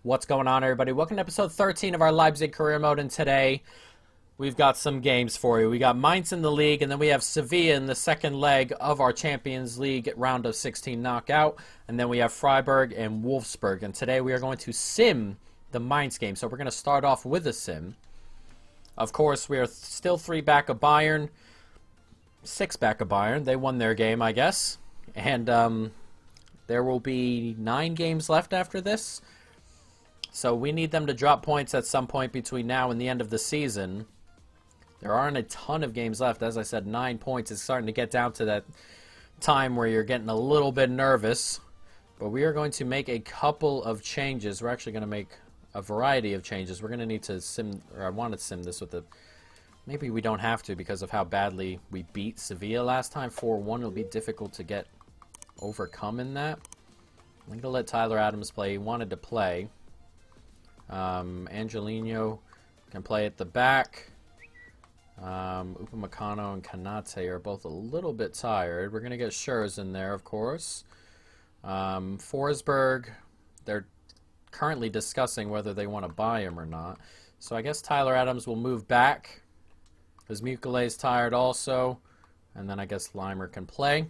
What's going on, everybody? Welcome to episode 13 of our Leipzig career mode, and today we've got some games for you. We got Mainz in the league, and then we have Sevilla in the second leg of our Champions League round of 16 knockout, and then we have Freiburg and Wolfsburg. And today we are going to sim the Mainz game, so we're going to start off with a sim. Of course, we are still 3 back of Bayern, 6 back of Bayern. They won their game, I guess, and there will be 9 games left after this. So we need them to drop points at some point between now and the end of the season. There aren't a ton of games left. As I said, 9 points is starting to get down to that time where you're getting a little bit nervous. But we are going to make a couple of changes. We're actually going to make a variety of changes. We're going to need to sim, or I want to sim this with the... Maybe we don't have to because of how badly we beat Sevilla last time. 4-1, it'll be difficult to get overcome in that. I'm going to let Tyler Adams play. He wanted to play. Angelino can play at the back. Upamecano and Kanate are both a little bit tired. We're going to get Schurz in there, of course. Forsberg, they're currently discussing whether they want to buy him or not. So I guess Tyler Adams will move back. Because Mukele's tired also. And then I guess Limer can play.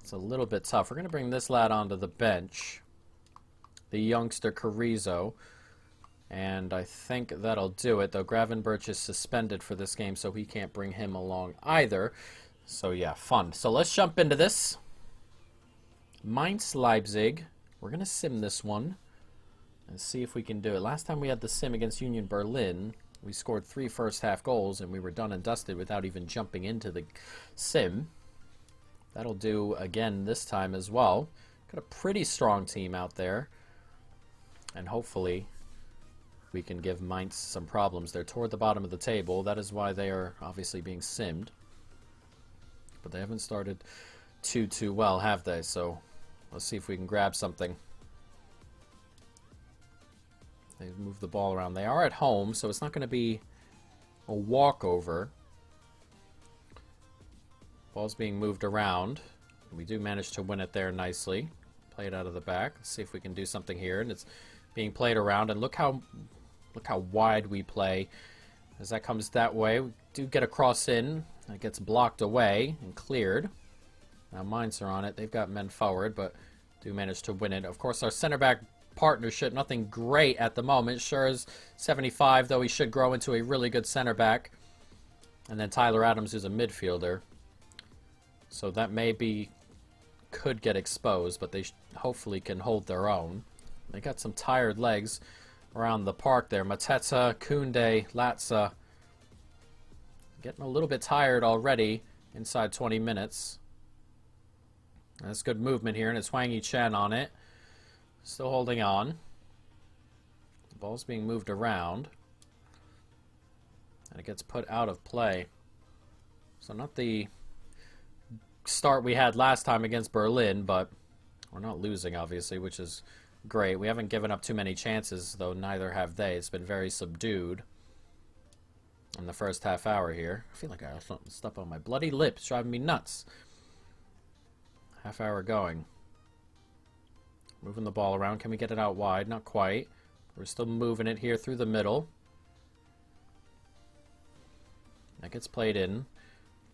It's a little bit tough. We're going to bring this lad onto the bench. The youngster Carrizo. And I think that'll do it, though Gravenberch is suspended for this game, so he can't bring him along either. So yeah, fun. So let's jump into this. Mainz Leipzig. We're going to sim this one and see if we can do it. Last time we had the sim against Union Berlin, we scored 3 first-half goals, and we were done and dusted without even jumping into the sim. That'll do again this time as well. Got a pretty strong team out there, and hopefully we can give Mainz some problems. They're toward the bottom of the table. That is why they are obviously being simmed. But they haven't started too well, have they? So let's see if we can grab something. They move the ball around. They are at home, so it's not going to be a walkover. Ball's being moved around. We do manage to win it there nicely. Play it out of the back. Let's see if we can do something here. And it's being played around, and look how wide we play. As that comes that way, we do get a cross in. It gets blocked away and cleared. Now Mainz are on it. They've got men forward, but do manage to win it. Of course, our center back partnership, nothing great at the moment. Sure is 75, though he should grow into a really good center back. And then Tyler Adams is a midfielder. So that could get exposed, but they hopefully can hold their own. They got some tired legs around the park there. Mateta, Koundé, Latza. Getting a little bit tired already inside 20 minutes. That's good movement here, and it's HWANG HEE on it. Still holding on. The ball's being moved around. And it gets put out of play. So not the start we had last time against Berlin, but we're not losing, obviously, which is great. We haven't given up too many chances, though neither have they. It's been very subdued in the first half hour here. I feel like I have something stuck on my bloody lips, driving me nuts. Half hour going. Moving the ball around. Can we get it out wide? Not quite. We're still moving it here through the middle. That gets played in.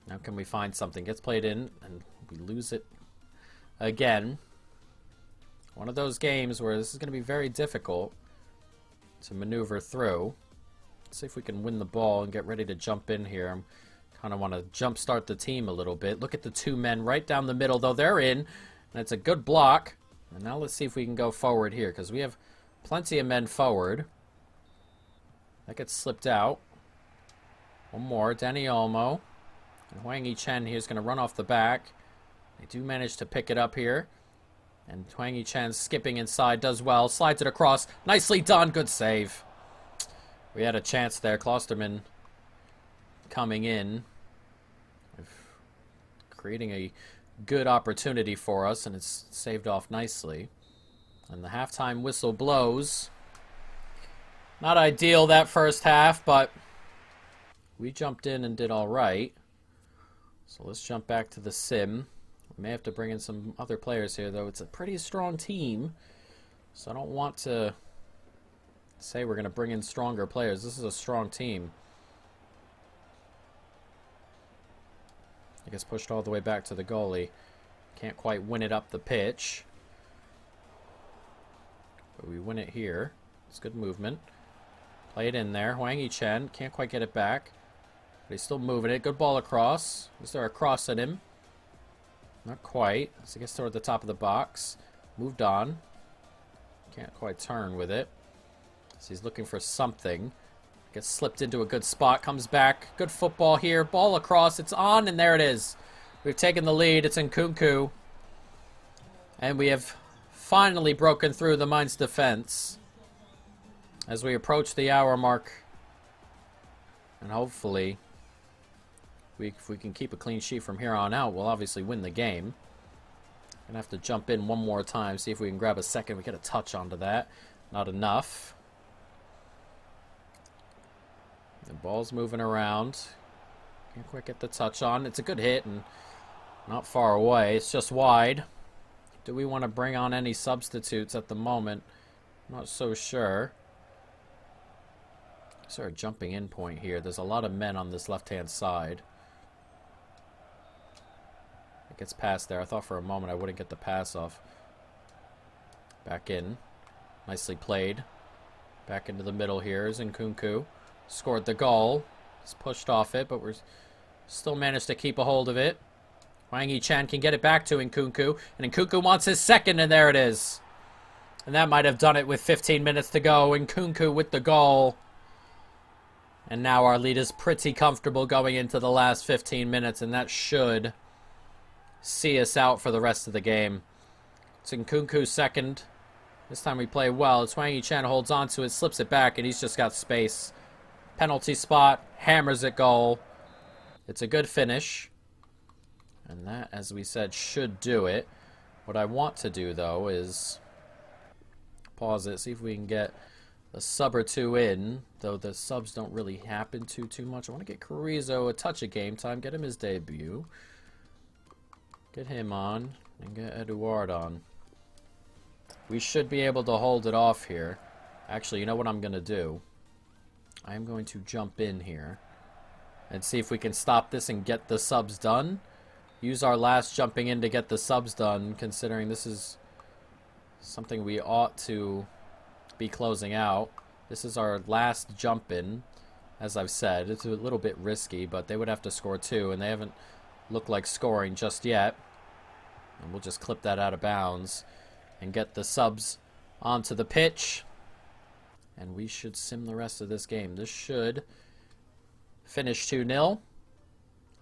Now can we find something? Gets played in, and we lose it again. One of those games where this is going to be very difficult to maneuver through. Let's see if we can win the ball and get ready to jump in here. I kind of want to jumpstart the team a little bit. Look at the 2 men right down the middle, though they're in. And it's a good block. And now let's see if we can go forward here, because we have plenty of men forward. That gets slipped out. One more. Danny Olmo. And HWANG HEE here is going to run off the back. They do manage to pick it up here. And HWANG HEE skipping inside, does well, slides it across. Nicely done, good save. We had a chance there. Klosterman coming in, creating a good opportunity for us, and it's saved off nicely. And the halftime whistle blows. Not ideal that first half, but we jumped in and did all right. So let's jump back to the sim. We may have to bring in some other players here, though. It's a pretty strong team, so I don't want to Say we're going to bring in stronger players. This is a strong team. It gets pushed all the way back to the goalie. Can't quite win it up the pitch. But we win it here. It's good movement. Play it in there. HWANG HEE can't quite get it back. But he's still moving it. Good ball across. Is there a cross at him? Not quite. So he gets toward the top of the box. Moved on. Can't quite turn with it. So he's looking for something. Gets slipped into a good spot. Comes back. Good football here. Ball across. It's on, and there it is. We've taken the lead. It's in Nkunku. And we have finally broken through the Mainz defense as we approach the hour mark. And hopefully, if we can keep a clean sheet from here on out, we'll obviously win the game. Gonna have to jump in one more time, see if we can grab a second. We get a touch onto that. Not enough. The ball's moving around. Can't quite get the touch on. It's a good hit and not far away. It's just wide. Do we want to bring on any substitutes at the moment? Not so sure. Is there a jumping in point here? There's a lot of men on this left-hand side. It gets past there. I thought for a moment I wouldn't get the pass off. Back in. Nicely played. Back into the middle here is Nkunku. Scored the goal. He's pushed off it, but we're still managed to keep a hold of it. HWANG HEE can get it back to Nkunku. And Nkunku wants his second, and there it is. And that might have done it with 15 minutes to go. Nkunku with the goal. And now our lead is pretty comfortable going into the last 15 minutes, and that should see us out for the rest of the game. It's Nkunku's second. This time we play well. It's HWANG HEE holds on to it, slips it back, and he's just got space. Penalty spot, hammers it goal. It's a good finish. And that, as we said, should do it. What I want to do, though, is pause it, see if we can get a sub or two in, though the subs don't really happen too much. I want to get Carrizo a touch of game time, get him his debut. Get him on, and get Eduard on. We should be able to hold it off here. Actually, you know what I'm going to do? I'm going to jump in here and see if we can stop this and get the subs done. Use our last jumping in to get the subs done, considering this is something we ought to be closing out. This is our last jump in, as I've said. It's a little bit risky, but they would have to score two, and they haven't looked like scoring just yet. And we'll just clip that out of bounds and get the subs onto the pitch. And we should sim the rest of this game. This should finish 2-0.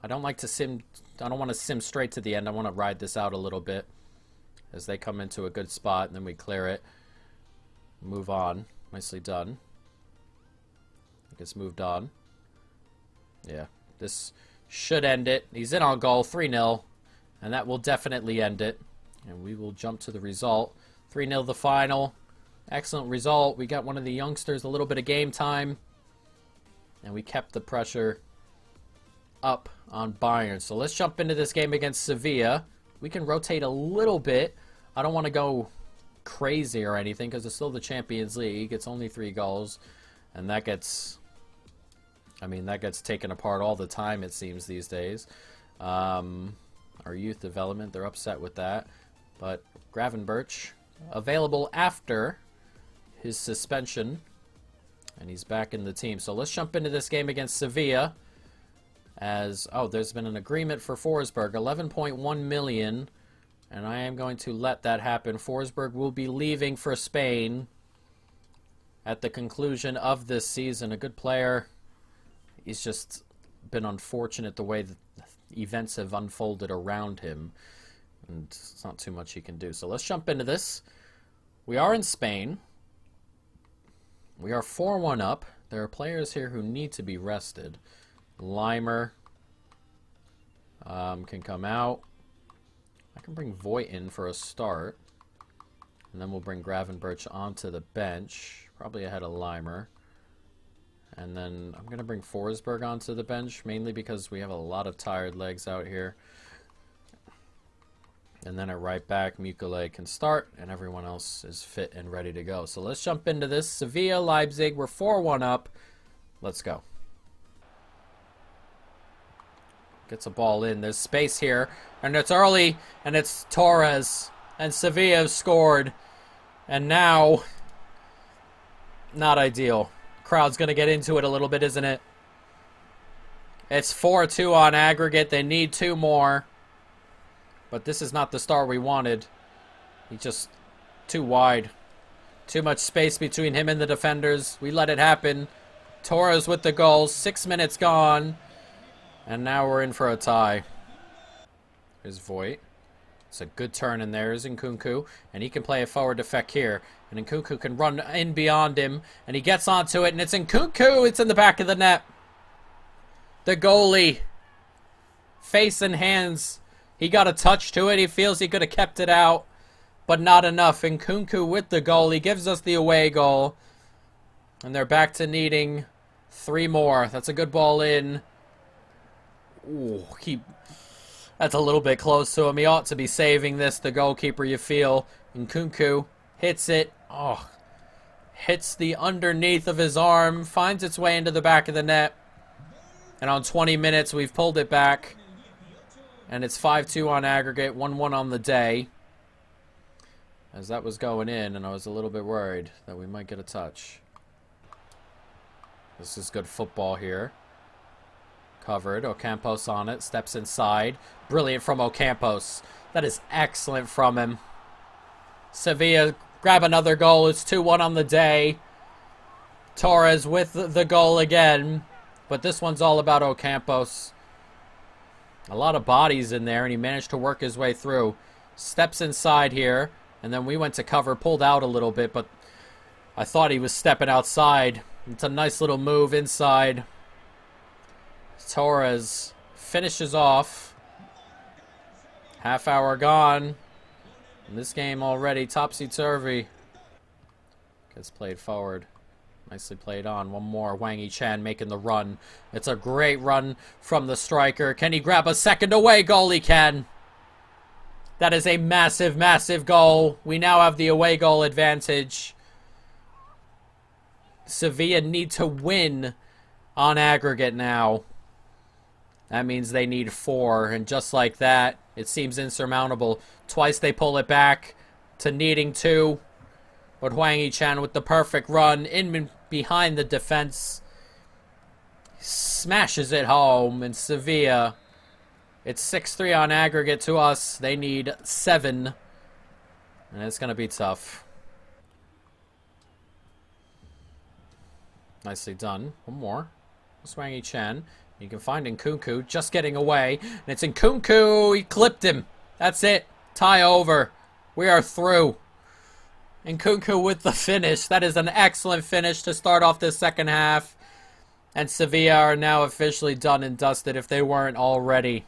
I don't like to sim. I don't want to sim straight to the end. I want to ride this out a little bit as they come into a good spot, and then we clear it. Move on. Nicely done. I guess moved on. Yeah, this should end it. He's in on goal, 3-0, and that will definitely end it. And we will jump to the result. 3-0 the final. Excellent result. We got one of the youngsters a little bit of game time, and we kept the pressure up on Bayern. So let's jump into this game against Sevilla. We can rotate a little bit. I don't want to go crazy or anything because it's still the Champions League. It's only 3 goals, and that gets, I mean, that gets taken apart all the time, it seems, these days. Our youth development, they're upset with that. But Gravenberch, available after his suspension, and he's back in the team. So let's jump into this game against Sevilla. As, oh, there's been an agreement for Forsberg, 11.1 million, and I am going to let that happen. Forsberg will be leaving for Spain at the conclusion of this season. A good player. He's just been unfortunate the way that events have unfolded around him, and it's not too much he can do. So let's jump into this. We are in Spain. We are 4-1 up. There are players here who need to be rested. Limer can come out. I can bring Voigt in for a start. And then we'll bring Gravenberch onto the bench. Probably ahead of Limer. And then I'm going to bring Forsberg onto the bench, mainly because we have a lot of tired legs out here. And then at right back, Mukule can start, and everyone else is fit and ready to go. So let's jump into this. Sevilla, Leipzig, we're 4-1 up. Let's go. Gets a ball in. There's space here, and it's early, and it's Torres. And Sevilla have scored. And now, not ideal. Crowd's going to get into it a little bit, isn't it? It's 4-2 on aggregate. They need 2 more. But this is not the start we wanted. He's just too wide. Too much space between him and the defenders. We let it happen. Torres with the goal. 6 minutes gone. And now we're in for a tie. Here's Voigt. It's a good turn in there. Is Nkunku. And he can play a forward defect here. And Nkunku can run in beyond him. And he gets onto it. And it's Nkunku. It's in the back of the net. The goalie. Face and hands. He got a touch to it. He feels he could have kept it out. But not enough. Nkunku with the goal. He gives us the away goal. And they're back to needing 3 more. That's a good ball in. Ooh, that's a little bit close to him. He ought to be saving this. The goalkeeper, you feel. Nkunku hits it. Oh, hits the underneath of his arm. Finds its way into the back of the net. And on 20 minutes, we've pulled it back. And it's 5-2 on aggregate, 1-1 on the day. As that was going in, and I was a little bit worried that we might get a touch. This is good football here. Covered. Ocampos on it. Steps inside. Brilliant from Ocampos. That is excellent from him. Sevilla grab another goal. It's 2-1 on the day. Torres with the goal again. But this one's all about Ocampos. A lot of bodies in there, and he managed to work his way through. Steps inside here, and then we went to cover, pulled out a little bit, but I thought he was stepping outside. It's a nice little move inside. Torres finishes off. Half hour gone. And this game already topsy-turvy. Gets played forward. Nicely played on. One more. HWANG HEE making the run. It's a great run from the striker. Can he grab a second away goal? He can. That is a massive, massive goal. We now have the away goal advantage. Sevilla need to win on aggregate now. That means they need 4. And just like that, it seems insurmountable. Twice they pull it back to needing 2. But HWANG HEE with the perfect run in behind the defense smashes it home. And Sevilla, it's 6-3 on aggregate to us. They need 7. And it's going to be tough. Nicely done. One more. HWANG HEE. You can find Nkunku just getting away. And it's Nkunku. He clipped him. That's it. Tie over. We are through. Nkunku with the finish. That is an excellent finish to start off this second half. And Sevilla are now officially done and dusted if they weren't already.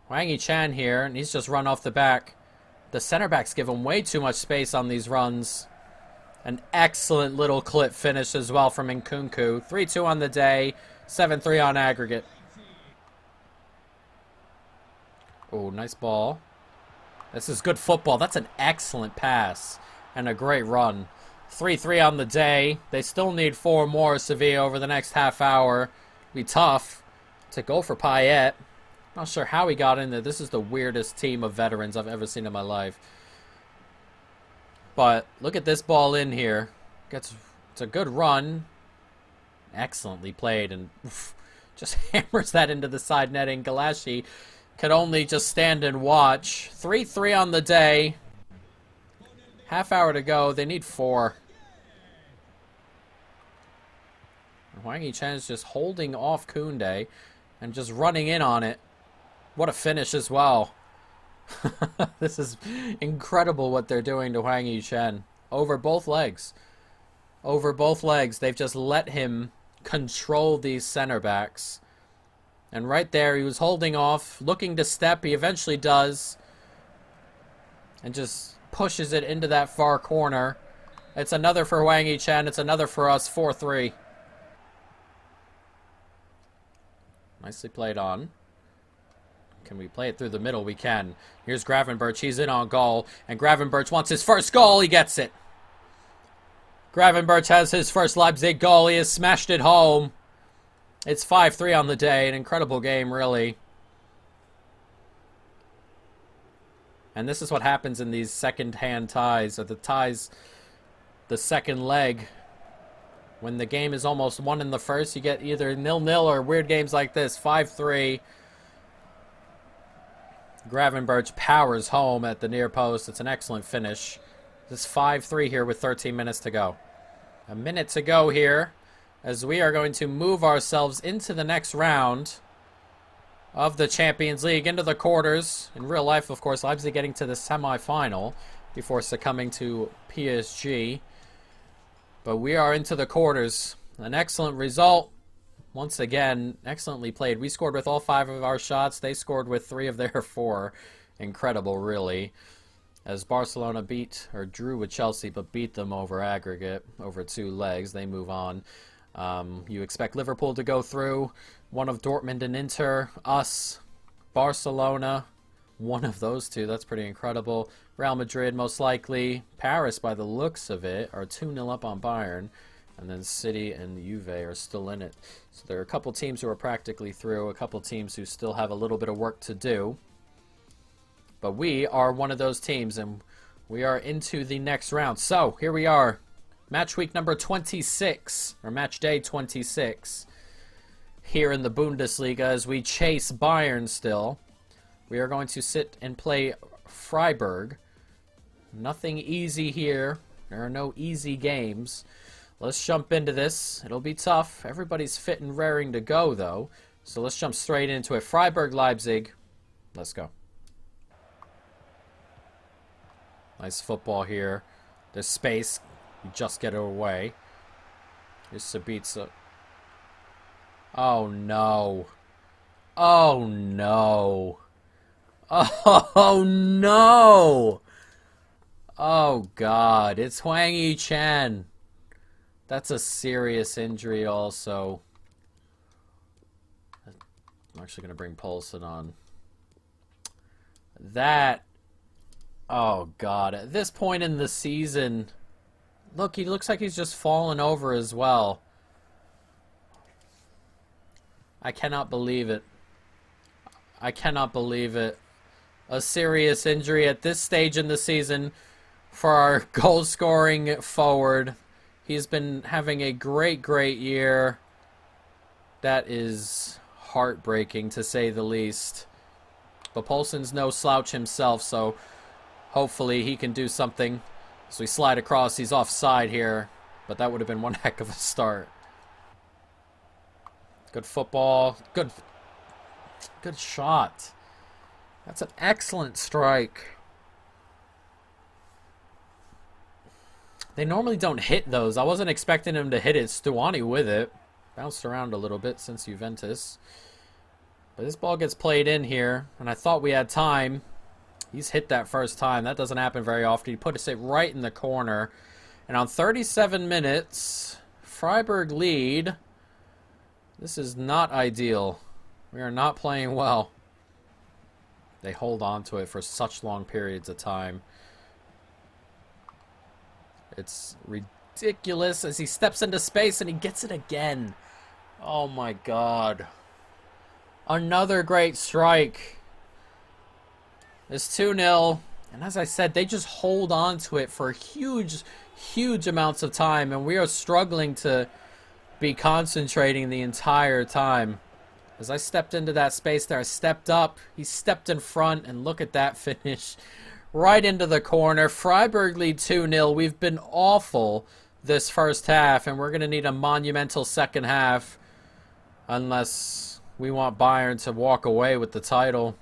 HWANG HEE here, and he's just run off the back. The center backs give him way too much space on these runs. An excellent little clip finish as well from Nkunku. 3-2 on the day, 7-3 on aggregate. Oh, nice ball. This is good football. That's an excellent pass and a great run. 3-3 on the day. They still need 4 more, Sevilla, over the next half hour. Be tough to go for Payet. Not sure how he got in there. This is the weirdest team of veterans I've ever seen in my life. But look at this ball in here. It's a good run. Excellently played, and just hammers that into the side netting. Galashi could only just stand and watch. 3-3 on the day. Half hour to go. They need 4. HWANG HEE is just holding off Koundé and just running in on it. What a finish as well. This is incredible what they're doing to HWANG HEE. Over both legs. Over both legs. They've just let him control these center backs. And right there, he was holding off, looking to step. He eventually does. And just pushes it into that far corner. It's another for HWANG HEE. It's another for us. 4-3. Nicely played on. Can we play it through the middle? We can. Here's Gravenberch. He's in on goal. And Gravenberch wants his first goal. He gets it. Gravenberch has his first Leipzig goal. He has smashed it home. It's 5-3 on the day. An incredible game, really. And this is what happens in these second-hand ties, or the ties, the second leg. When the game is almost won in the first, you get either 0-0 or weird games like this. 5-3. Gravenberch powers home at the near post. It's an excellent finish. It's 5-3 here with 13 minutes to go. A minute to go here as we are going to move ourselves into the next round of the Champions League, into the quarters. In real life, of course, Leipzig getting to the semifinal before succumbing to PSG. But we are into the quarters. An excellent result. Once again, excellently played. We scored with all 5 of our shots. They scored with 3 of their 4. Incredible, really. As Barcelona drew with Chelsea, but beat them over aggregate, over 2 legs. They move on. You expect Liverpool to go through. One of Dortmund and Inter. Us. Barcelona. One of those 2. That's pretty incredible. Real Madrid, most likely. Paris, by the looks of it, are 2-0 up on Bayern. And then City and Juve are still in it. So there are a couple teams who are practically through. A couple teams who still have a little bit of work to do. But we are one of those teams, and we are into the next round. So, here we are. Match week number 26, or match day 26, here in the Bundesliga as we chase Bayern still. We are going to sit and play Freiburg. Nothing easy here. There are no easy games. Let's jump into this. It'll be tough. Everybody's fit and raring to go, though. So let's jump straight into it. Freiburg, Leipzig. Let's go. Nice football here. There's space. You just get it away. Here's Sabitzer. Oh, no. Oh, no. Oh, no. Oh, God. It's HWANG HEE. That's a serious injury also. I'm actually going to bring Poulsen on. That... Oh, God. At this point in the season... Look, he looks like he's just fallen over as well. I cannot believe it. I cannot believe it. A serious injury at this stage in the season for our goal-scoring forward. He's been having a great, great year. That is heartbreaking, to say the least. But Poulsen's no slouch himself, so hopefully he can do something. So we slide across. He's offside here, but that would have been one heck of a start. Good football. Good shot. That's an excellent strike. They normally don't hit those. I wasn't expecting him to hit it. Stuani with it. Bounced around a little bit since Juventus. But this ball gets played in here, and I thought we had time. He's hit that first time. That doesn't happen very often. He put it right in the corner. And on 37 minutes, Freiburg lead. This is not ideal. We are not playing well. They hold on to it for such long periods of time. It's ridiculous as he steps into space and he gets it again. Oh my God. Another great strike. It's 2-0. And as I said, they just hold on to it for huge, huge amounts of time. And we are struggling to be concentrating the entire time. As I stepped into that space there, I stepped up. He stepped in front, and look at that finish. Right into the corner. Freiburg lead 2-0. We've been awful this first half, and we're going to need a monumental second half unless we want Bayern to walk away with the title.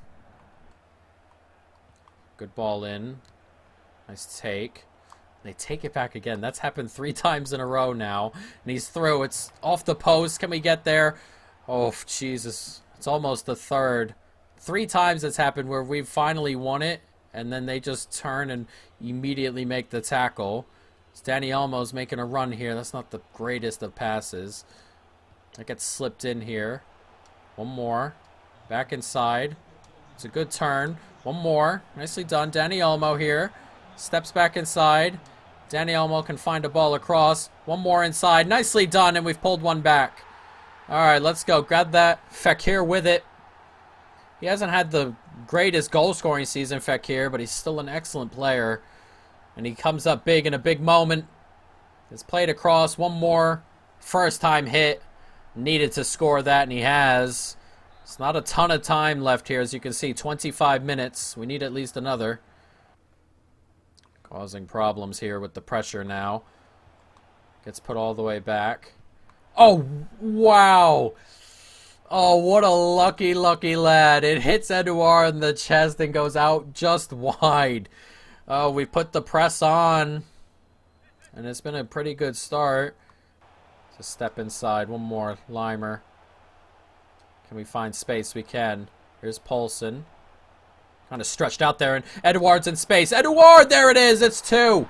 Good ball in. Nice take. They take it back again. That's happened 3 times in a row now. And he's through. It's off the post. Can we get there? Oh, Jesus. It's almost the third. 3 times it's happened where we've finally won it, and then they just turn and immediately make the tackle. It's Danny Olmo's making a run here. That's not the greatest of passes. That gets slipped in here. One more. Back inside. It's a good turn. One more. Nicely done. Danny Olmo here. Steps back inside. Danny Olmo can find a ball across. One more inside. Nicely done, and we've pulled one back. All right, let's go. Grab that. Fekir with it. He hasn't had the greatest goal-scoring season, Fekir, but he's still an excellent player. And he comes up big in a big moment. It's played across. One more. First-time hit. Needed to score that, and he has. It's not a ton of time left here, as you can see. 25 minutes. We need at least another. Causing problems here with the pressure now. Gets put all the way back. Oh, wow. Oh, what a lucky, lucky lad. It hits Edouard in the chest and goes out just wide. Oh, we put the press on. And it's been a pretty good start. Just step inside. One more. Limer. Can we find space? We can. Here's Poulsen. Kind of stretched out there, and Edouard's in space. Edouard, there it is. It's 2.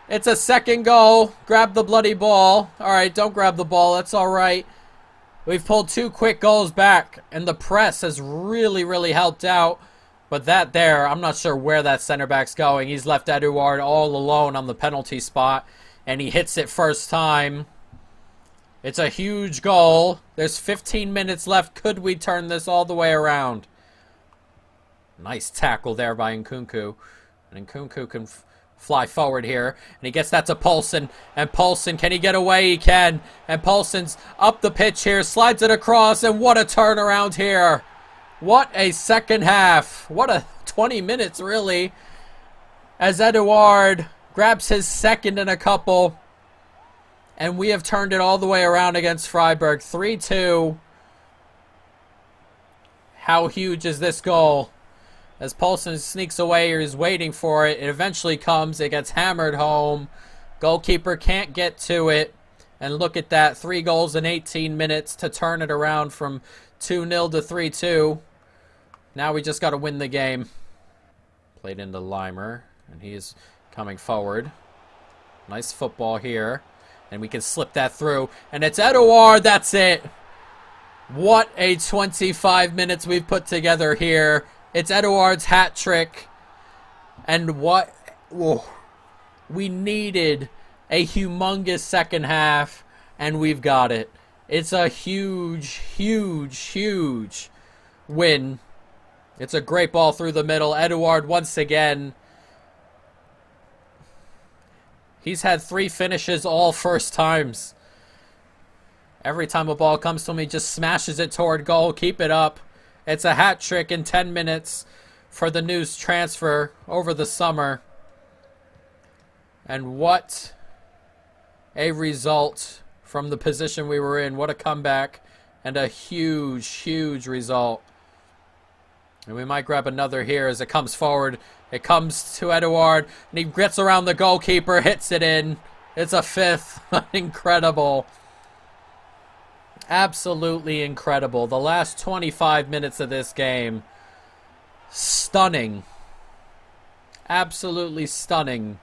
It's a second goal. Grab the bloody ball. All right, don't grab the ball. That's all right. We've pulled 2 quick goals back, and the press has really, really helped out. But that there, I'm not sure where that center back's going. He's left Edouard all alone on the penalty spot, and he hits it first time. It's a huge goal. There's 15 minutes left. Could we turn this all the way around? Nice tackle there by Nkunku. And Nkunku can fly forward here. And he gets that to Poulsen. And Poulsen, can he get away? He can. And Poulsen's up the pitch here. Slides it across. And what a turnaround here. What a second half. What a 20 minutes, really. As Edouard grabs his second in a couple. And we have turned it all the way around against Freiburg. 3-2. How huge is this goal? As Poulsen sneaks away or is waiting for it, it eventually comes. It gets hammered home. Goalkeeper can't get to it. And look at that. 3 goals in 18 minutes to turn it around from 2-0 to 3-2. Now we just got to win the game. Played into Limer. And he's coming forward. Nice football here. And we can slip that through. And it's Edouard. That's it. What a 25 minutes we've put together here. It's Edouard's hat trick. And what... Whoa, we needed a humongous second half. And we've got it. It's a huge, huge, huge win. It's a great ball through the middle. Edouard once again. He's had 3 finishes, all first times. Every time a ball comes to him, he just smashes it toward goal. Keep it up. It's a hat trick in 10 minutes for the news transfer over the summer. And what a result from the position we were in. What a comeback and a huge, huge result. And we might grab another here as it comes forward. It comes to Edouard, and he gets around the goalkeeper, hits it in. It's a 5th. Incredible. Absolutely incredible. The last 25 minutes of this game, stunning. Absolutely stunning.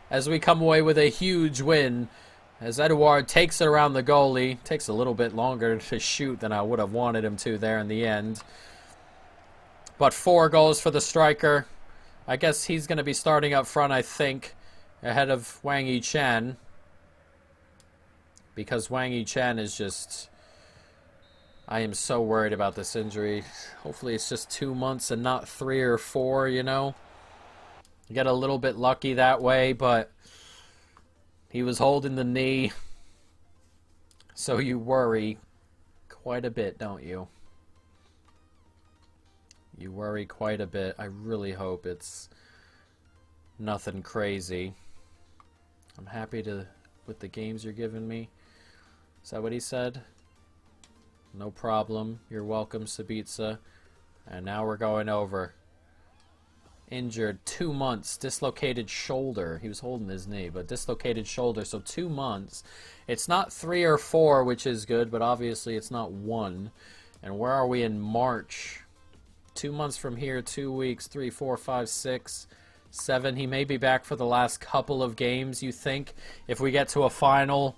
As we come away with a huge win. As Edouard takes it around the goalie. Takes a little bit longer to shoot than I would have wanted him to there in the end. But 4 goals for the striker. I guess he's going to be starting up front, I think, ahead of Hwang Hee-chan. Because Hwang Hee-chan is just... I am so worried about this injury. Hopefully it's just 2 months and not 3 or 4, you know. You get a little bit lucky that way, but he was holding the knee. So you worry quite a bit, don't you? You worry quite a bit. I really hope it's nothing crazy. I'm happy with the games you're giving me. Is that what he said? No problem. You're welcome, Sabitza. And now we're going over. Injured 2 months. Dislocated shoulder. He was holding his knee, but dislocated shoulder. So 2 months. It's not 3 or 4, which is good, but obviously it's not 1. And where are we in March? 2 months from here, 2 weeks, 3, 4, 5, 6, 7. He may be back for the last couple of games, you think, if we get to a final.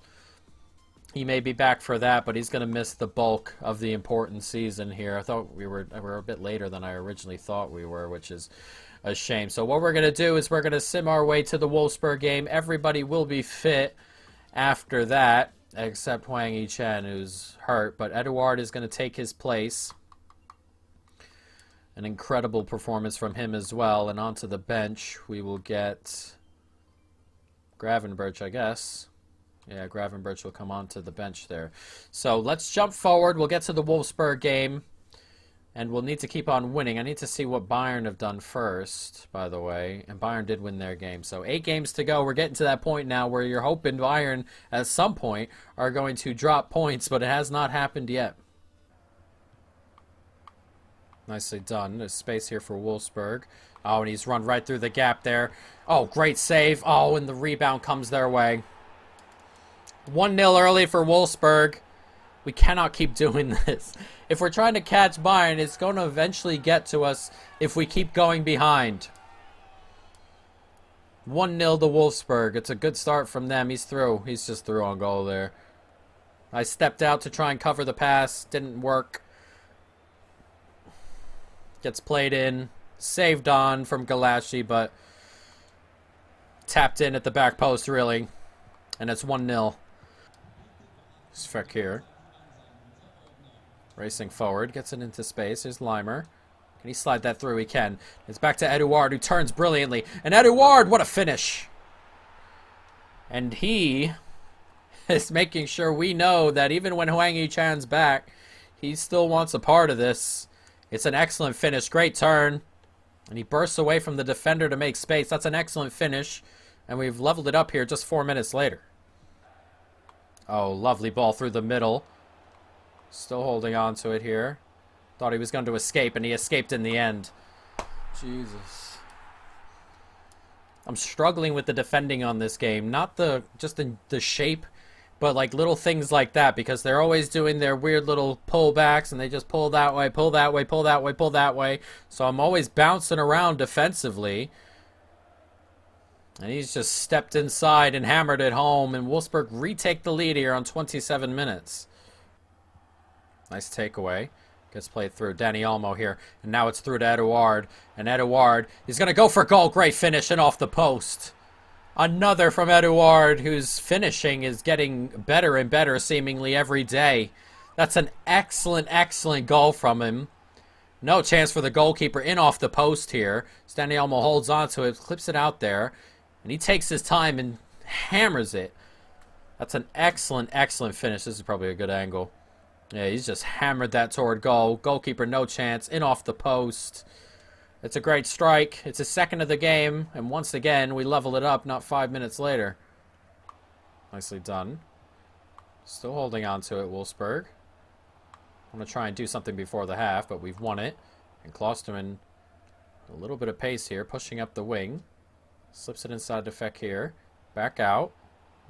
He may be back for that, but he's going to miss the bulk of the important season here. I thought we were a bit later than I originally thought we were, which is a shame. So what we're going to do is we're going to sim our way to the Wolfsburg game. Everybody will be fit after that, except HWANG HEE, who's hurt. But Eduard is going to take his place. An incredible performance from him as well. And onto the bench, we will get Gravenberch, I guess. Yeah, Gravenberch will come onto the bench there. So let's jump forward. We'll get to the Wolfsburg game. And we'll need to keep on winning. I need to see what Bayern have done first, by the way. And Bayern did win their game. So 8 games to go. We're getting to that point now where you're hoping Bayern, at some point, are going to drop points. But it has not happened yet. Nicely done. There's space here for Wolfsburg. Oh, and he's run right through the gap there. Oh, great save. Oh, and the rebound comes their way. 1-0 early for Wolfsburg. We cannot keep doing this. If we're trying to catch Bayern, it's going to eventually get to us if we keep going behind. 1-0 to Wolfsburg. It's a good start from them. He's through. He's just through on goal there. I stepped out to try and cover the pass. Didn't work. Gets played in. Saved on from Galashi, but tapped in at the back post, really. And it's 1-0. Fekir. Racing forward. Gets it into space. Here's Leimer. Can he slide that through? He can. It's back to Eduard, who turns brilliantly. And Eduard, what a finish! And he is making sure we know that even when HWANG HEE's back, he still wants a part of this. It's an excellent finish. Great turn. And he bursts away from the defender to make space. That's an excellent finish. And we've leveled it up here just 4 minutes later. Oh, lovely ball through the middle. Still holding on to it here. Thought he was going to escape, and he escaped in the end. Jesus. I'm struggling with the defending on this game. Not just the shape, but like little things like that, because they're always doing their weird little pullbacks, and they just pull that way, pull that way, pull that way, pull that way. So I'm always bouncing around defensively. And he's just stepped inside and hammered it home, and Wolfsburg retake the lead here on 27 minutes. Nice takeaway. Gets played through. Dani Olmo here. And now it's through to Eduard. And Eduard is going to go for goal. Great finish and off the post. Another from Eduard, whose finishing is getting better and better seemingly every day. That's an excellent, excellent goal from him. No chance for the goalkeeper in off the post here. Dani Olmo holds on to it, clips it out there. And he takes his time and hammers it. That's an excellent, excellent finish. This is probably a good angle. Yeah, he's just hammered that toward goal. Goalkeeper, no chance. In off the post. It's a great strike. It's his second of the game. And once again, we level it up not 5 minutes later. Nicely done. Still holding on to it, Wolfsburg. I'm going to try and do something before the half, but we've won it. And Klosterman, a little bit of pace here, pushing up the wing. Slips it inside to Fekir. Back out.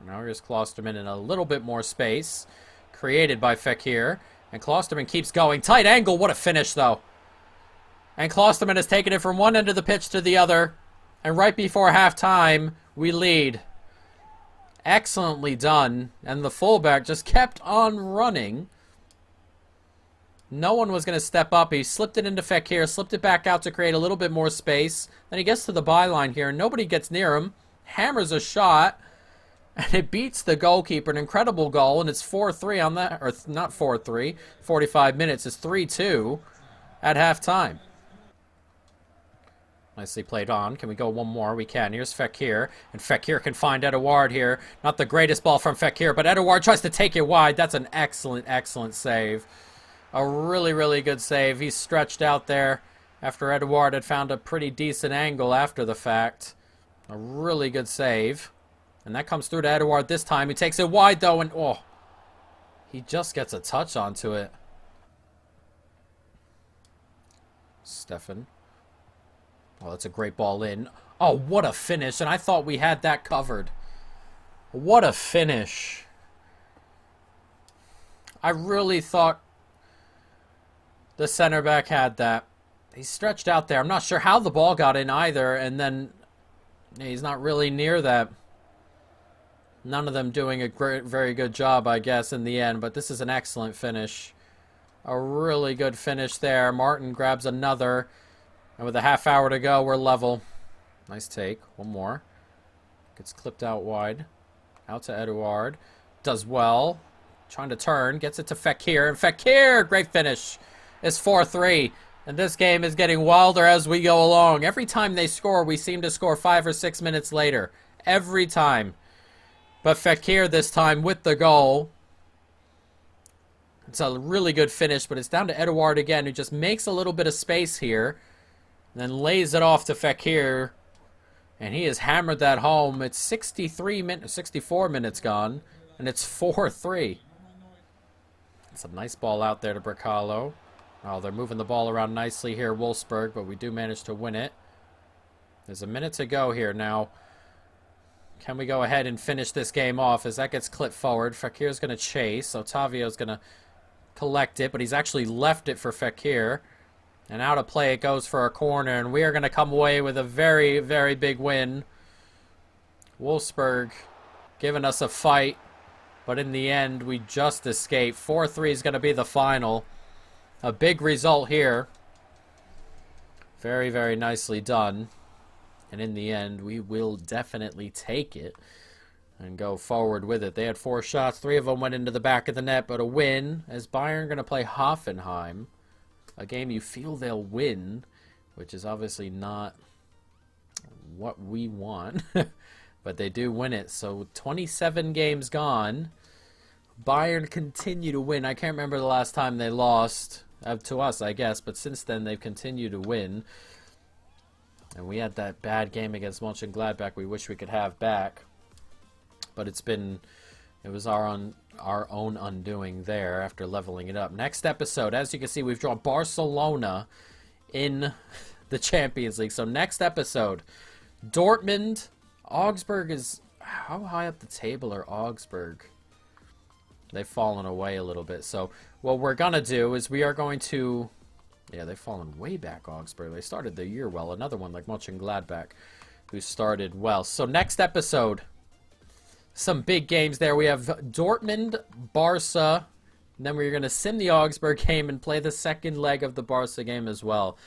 Now here's Klosterman in a little bit more space. Created by Fekir. And Klosterman keeps going. Tight angle. What a finish, though. And Klosterman has taken it from one end of the pitch to the other. And right before halftime, we lead. Excellently done. And the fullback just kept on running. No one was going to step up. He slipped it into Fekir, slipped it back out to create a little bit more space. Then he gets to the byline here. Nobody gets near him. Hammers a shot. And it beats the goalkeeper. An incredible goal. And it's 4-3 on that. Or not 4-3. 45 minutes. It's 3-2 at halftime. Nicely played on. Can we go one more? We can. Here's Fekir. And Fekir can find Eduard here. Not the greatest ball from Fekir. But Eduard tries to take it wide. That's an excellent, excellent save. A really, really good save. He's stretched out there after Eduard had found a pretty decent angle after the fact. A really good save. And that comes through to Eduard this time. He takes it wide, though, and oh, he just gets a touch onto it. Stefan. Oh, that's a great ball in. Oh, what a finish. And I thought we had that covered. What a finish. I really thought the center back had that. He's stretched out there. I'm not sure how the ball got in either. And then he's not really near that. None of them doing a very good job, I guess, in the end. But this is an excellent finish. A really good finish there. Martin grabs another. And with a half hour to go, we're level. Nice take. One more. Gets clipped out wide. Out to Eduard. Does well. Trying to turn. Gets it to Fekir. And Fekir! Great finish. It's 4-3. And this game is getting wilder as we go along. Every time they score, we seem to score 5 or 6 minutes later. Every time. But Fekir this time with the goal. It's a really good finish, but it's down to Eduard again, who just makes a little bit of space here. And then lays it off to Fekir. And he has hammered that home. It's 64 minutes gone. And it's 4-3. It's a nice ball out there to Bracalo. Oh, they're moving the ball around nicely here, Wolfsburg, but we do manage to win it. There's a minute to go here now. Can we go ahead and finish this game off as that gets clipped forward? Fekir's going to chase. Otavio's going to collect it, but he's actually left it for Fekir. And out of play it goes for a corner, and we are going to come away with a very, very big win. Wolfsburg giving us a fight, but in the end we just escaped. 4-3 is going to be the final. A big result here. Very, very nicely done. And in the end, we will definitely take it and go forward with it. They had 4 shots. 3 of them went into the back of the net, but a win as Bayern going to play Hoffenheim. A game you feel they'll win, which is obviously not what we want. But they do win it. So 27 games gone. Bayern continue to win. I can't remember the last time they lost. To us, I guess, but since then they've continued to win. And we had that bad game against Mönchengladbach we wish we could have back. But it was our own undoing there after leveling it up. Next episode, as you can see, we've drawn Barcelona in the Champions League. So next episode, Dortmund. Augsburg is... How high up the table are Augsburg? They've fallen away a little bit. So what we're going to do is we are going to... Yeah, they've fallen way back, Augsburg. They started the year well. Another one like Mönchengladbach, who started well. So next episode, some big games there. We have Dortmund, Barca, and then we're going to sim the Augsburg game and play the second leg of the Barca game as well.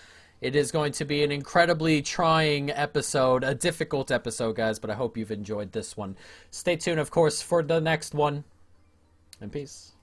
It is going to be an incredibly trying episode, a difficult episode, guys, but I hope you've enjoyed this one. Stay tuned, of course, for the next one. And peace.